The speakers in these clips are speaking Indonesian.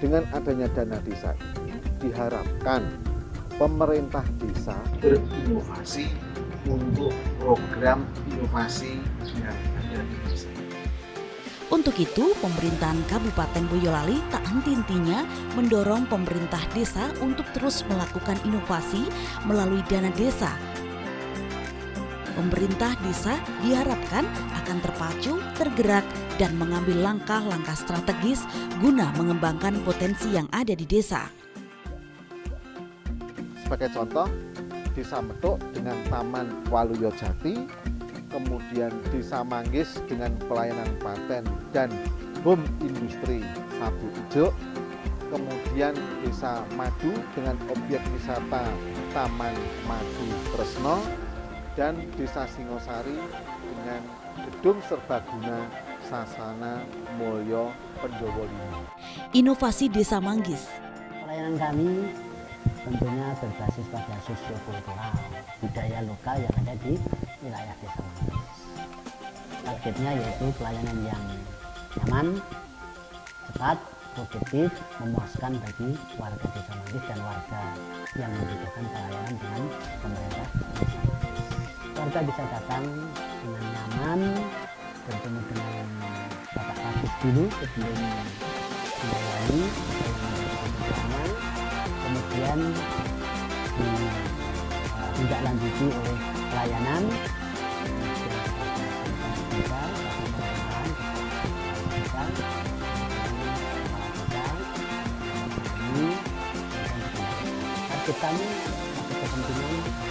Dengan adanya dana desa ini diharapkan pemerintah desa berinovasi untuk program inovasi yang ada di desa. Untuk itu, pemerintahan Kabupaten Boyolali tak henti-hentinya mendorong pemerintah desa untuk terus melakukan inovasi melalui dana desa. Pemerintah desa diharapkan akan terpacu, tergerak, dan mengambil langkah-langkah strategis guna mengembangkan potensi yang ada di desa. Sebagai contoh, Desa Metuk dengan Taman Waluyo Jati, kemudian Desa Manggis dengan pelayanan paten dan home industri sapu ijuk, kemudian Desa Madu dengan objek wisata Taman Madu Tresno, dan Desa Singosari dengan gedung serbaguna Sasana Mulyo Pendowo 5. Inovasi Desa Manggis. Pelayanan kami tentunya berbasis pada sosiokultural, budaya lokal yang ada di wilayah Desa Manggis. Targetnya yaitu pelayanan yang nyaman, cepat, produktif, memuaskan bagi warga Desa Manggis dan warga yang membutuhkan pelayanan dengan pemerintah Desa Manggis. Warga bisa datang dengan nyaman, bertemu dengan Bapak Kadis dulu sebelum dilayani pelayanan, kemudian ditindaklanjuti oleh pelayanan target kami masih kepentingan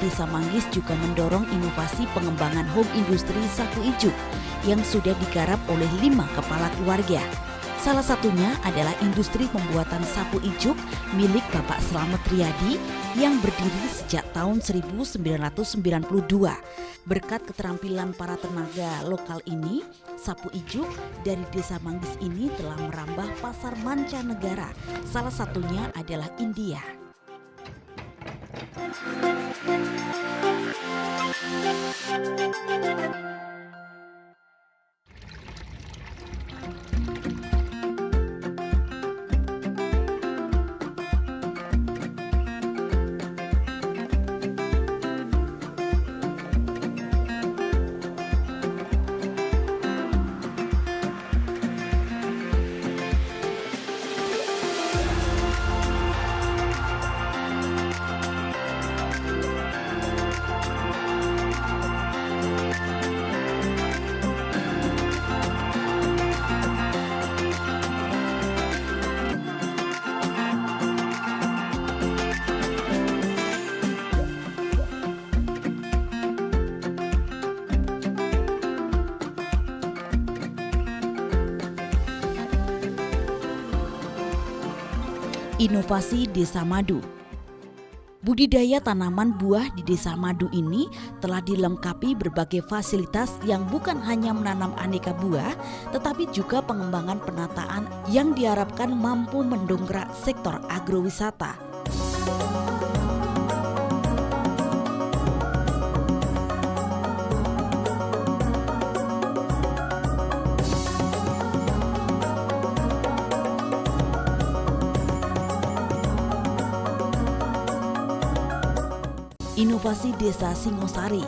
Desa Manggis juga mendorong inovasi pengembangan home industri sapu ijuk yang sudah digarap oleh 5 kepala keluarga. Salah satunya adalah industri pembuatan sapu ijuk milik Bapak Slamet Riyadi yang berdiri sejak tahun 1992. Berkat keterampilan para tenaga lokal ini, sapu ijuk dari Desa Manggis ini telah merambah pasar mancanegara. Salah satunya adalah India. Inovasi Desa Madu. Budidaya tanaman buah di Desa Madu ini telah dilengkapi berbagai fasilitas yang bukan hanya menanam aneka buah, tetapi juga pengembangan penataan yang diharapkan mampu mendongkrak sektor agrowisata. Inovasi Desa Singosari.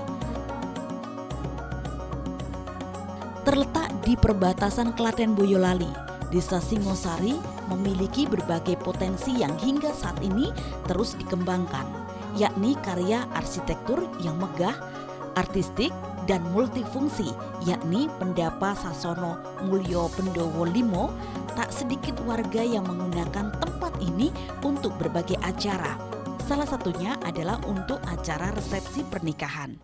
Terletak di perbatasan Klaten Boyolali, Desa Singosari memiliki berbagai potensi yang hingga saat ini terus dikembangkan, yakni karya arsitektur yang megah, artistik, dan multifungsi, yakni Pendapa Sasono Mulyo Pendowo 5. Tak sedikit warga yang menggunakan tempat ini untuk berbagai acara. Salah satunya adalah untuk acara resepsi pernikahan.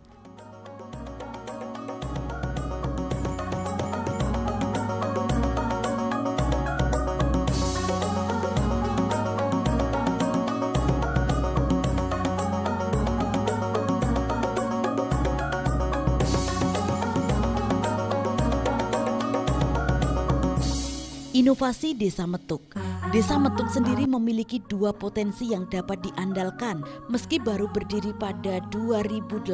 Inovasi Desa Metuk. Desa Metuk sendiri memiliki dua potensi yang dapat diandalkan. Meski baru berdiri pada 2018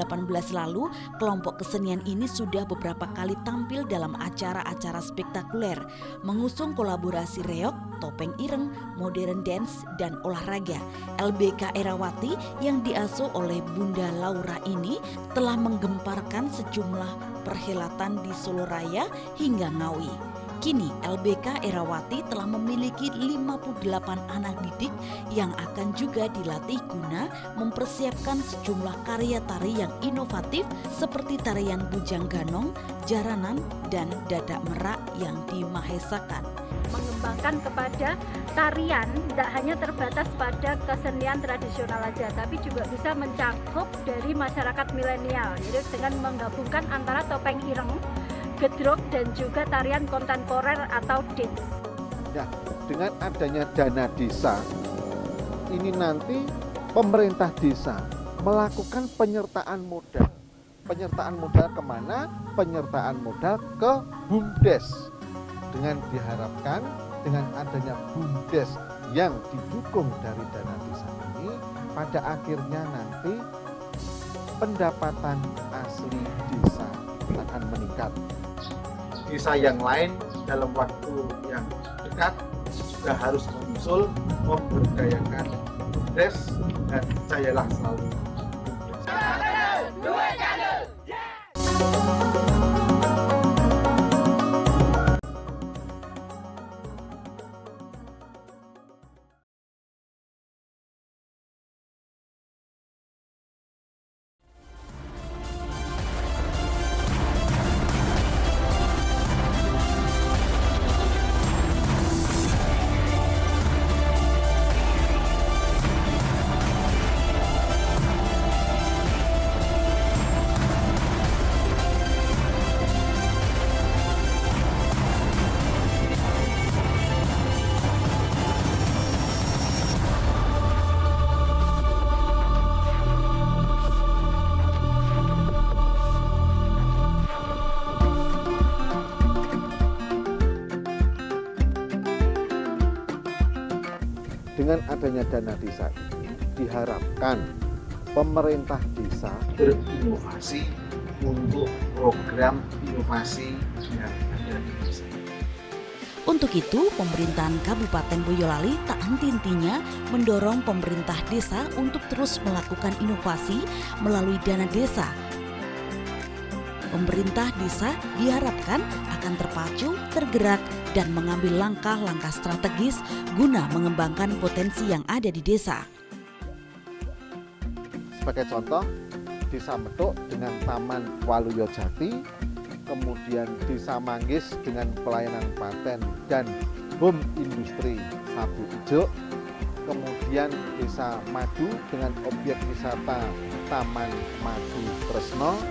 lalu, kelompok kesenian ini sudah beberapa kali tampil dalam acara-acara spektakuler, mengusung kolaborasi reog, topeng ireng, modern dance, dan olahraga. LBK Erawati yang diasuh oleh Bunda Laura ini telah menggemparkan sejumlah perhelatan di Solo Raya hingga Ngawi. Kini LBK Erawati telah memiliki 58 anak didik yang akan juga dilatih guna mempersiapkan sejumlah karya tari yang inovatif seperti tarian bujang ganong, jaranan, dan dadak merak yang dimahesakan. Mengembangkan kepada tarian tidak hanya terbatas pada kesenian tradisional aja, tapi juga bisa mencakup dari masyarakat milenial, yaitu dengan menggabungkan antara topeng ireng, gedrok, dan juga tarian kontemporer atau dance. Nah, dengan adanya dana desa, ini nanti pemerintah desa melakukan penyertaan modal. Penyertaan modal kemana? Penyertaan modal ke BUMDes. Dengan diharapkan dengan adanya BUMDes yang didukung dari dana desa ini, pada akhirnya nanti pendapatan asli desa akan meningkat. Desa yang lain dalam waktu yang dekat juga harus menyusul memberdayakan BUMDes, dan percayalah selalu. Dengan adanya dana desa, diharapkan pemerintah desa Berinovasi untuk program inovasi yang ada di desa. Untuk itu, pemerintahan Kabupaten Boyolali tak henti-hentinya mendorong pemerintah desa untuk terus melakukan inovasi melalui dana desa. Pemerintah desa diharapkan akan terpacu, tergerak, dan mengambil langkah-langkah strategis guna mengembangkan potensi yang ada di desa. Sebagai contoh, Desa Metuk dengan Taman Waluyo Jati, kemudian Desa Manggis dengan pelayanan paten dan home industri sapu ijuk, kemudian Desa Madu dengan objek wisata Taman Madu Tresno,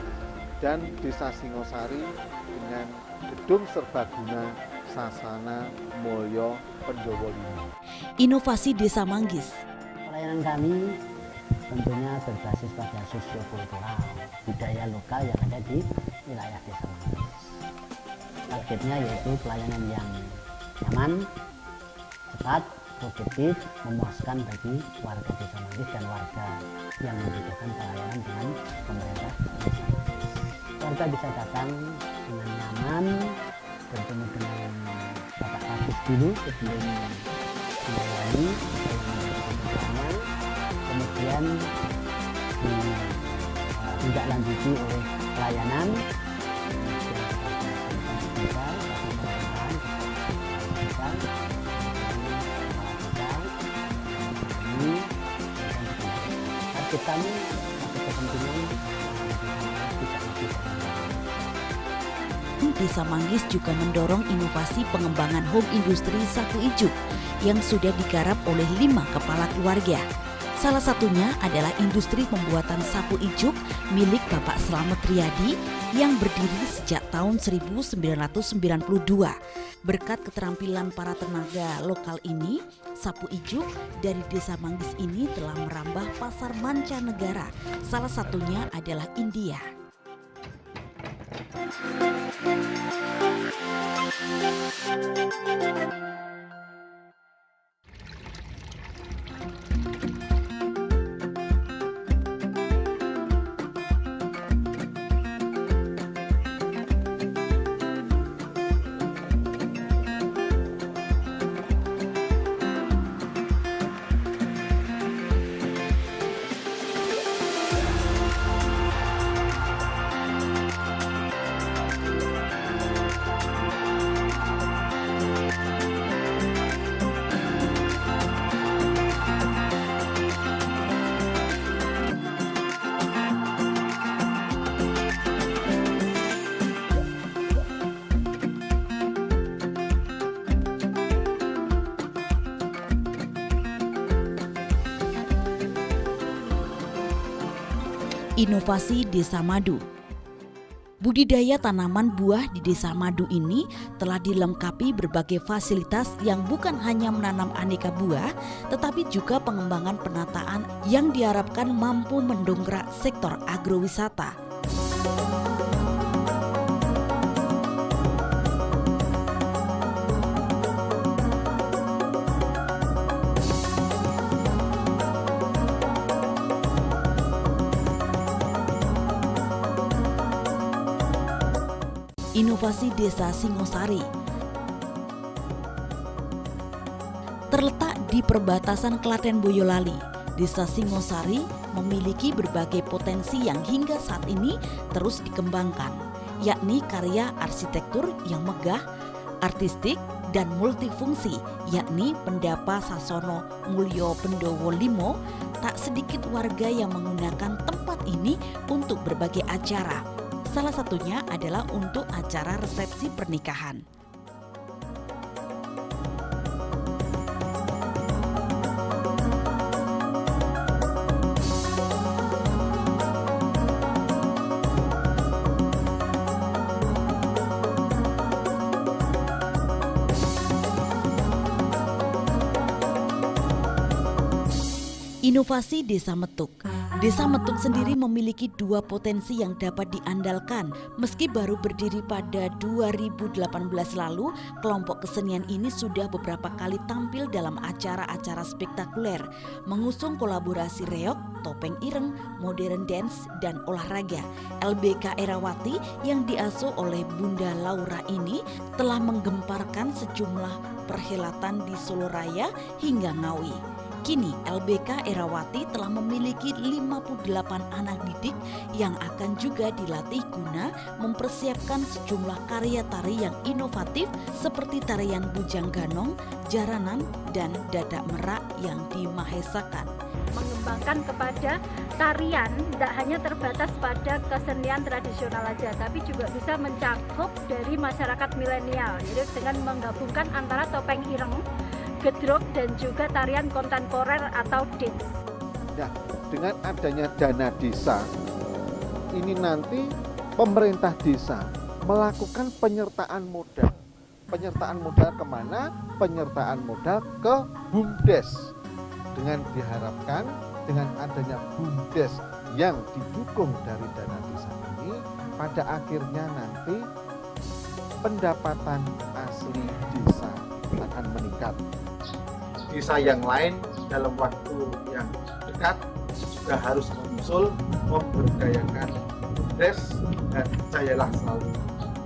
dan Desa Singosari dengan gedung serbaguna Sasana Mulyo Pendowo 5. Inovasi Desa Manggis. Pelayanan kami tentunya berbasis pada sosiokultural, budaya lokal yang ada di wilayah Desa Manggis. Targetnya yaitu pelayanan yang nyaman, cepat, produktif, memuaskan bagi warga Desa Manggis dan warga yang membutuhkan pelayanan dengan pemerintah desa. Warga bisa datang dengan nyaman, bertemu dengan Bapak Kadis dulu sebelum melayani, kemudian ditindaklanjuti oleh pelayanan target kami masih kepentingan Desa Manggis juga mendorong inovasi pengembangan home industri sapu ijuk yang sudah digarap oleh 5 kepala keluarga. Salah satunya adalah industri pembuatan sapu ijuk milik Bapak Slamet Riyadi yang berdiri sejak tahun 1992. Berkat keterampilan para tenaga lokal ini, sapu ijuk dari Desa Manggis ini telah merambah pasar mancanegara. Salah satunya adalah India. Inovasi Desa Madu. Budidaya tanaman buah di Desa Madu ini telah dilengkapi berbagai fasilitas yang bukan hanya menanam aneka buah, tetapi juga pengembangan penataan yang diharapkan mampu mendongkrak sektor agrowisata. Inovasi Desa Singosari. Terletak di perbatasan Klaten Boyolali, Desa Singosari memiliki berbagai potensi yang hingga saat ini terus dikembangkan, yakni karya arsitektur yang megah, artistik, dan multifungsi, yakni Pendapa Sasono Mulyo Pendowo Limo. Tak sedikit warga yang menggunakan tempat ini untuk berbagai acara. Salah satunya adalah untuk acara resepsi pernikahan. Inovasi Desa Metuk. Desa Metuk sendiri memiliki dua potensi yang dapat diandalkan. Meski baru berdiri pada 2018 lalu, kelompok kesenian ini sudah beberapa kali tampil dalam acara-acara spektakuler, mengusung kolaborasi reog, topeng ireng, modern dance, dan olahraga. LBK Erawati yang diasuh oleh Bunda Laura ini telah menggemparkan sejumlah perhelatan di Solo Raya hingga Ngawi. Kini LBK Erawati telah memiliki 58 anak didik yang akan juga dilatih guna mempersiapkan sejumlah karya tari yang inovatif seperti tarian bujang ganong, jaranan, dan dadak merak yang dimahesakan. Mengembangkan kepada tarian tidak hanya terbatas pada kesenian tradisional aja, tapi juga bisa mencakup dari masyarakat milenial, yaitu dengan menggabungkan antara topeng ireng, gedrok, dan juga tarian kontemporer atau dance. Nah, dengan adanya dana desa, ini nanti pemerintah desa melakukan penyertaan modal. Penyertaan modal kemana? Penyertaan modal ke BUMDes. Dengan diharapkan dengan adanya BUMDes yang didukung dari dana desa ini, pada akhirnya nanti pendapatan asli desa akan meningkat. Desa yang lain dalam waktu yang dekat juga harus menyusul memberdayakan BUMDes dan percayalah selalu BUMDes.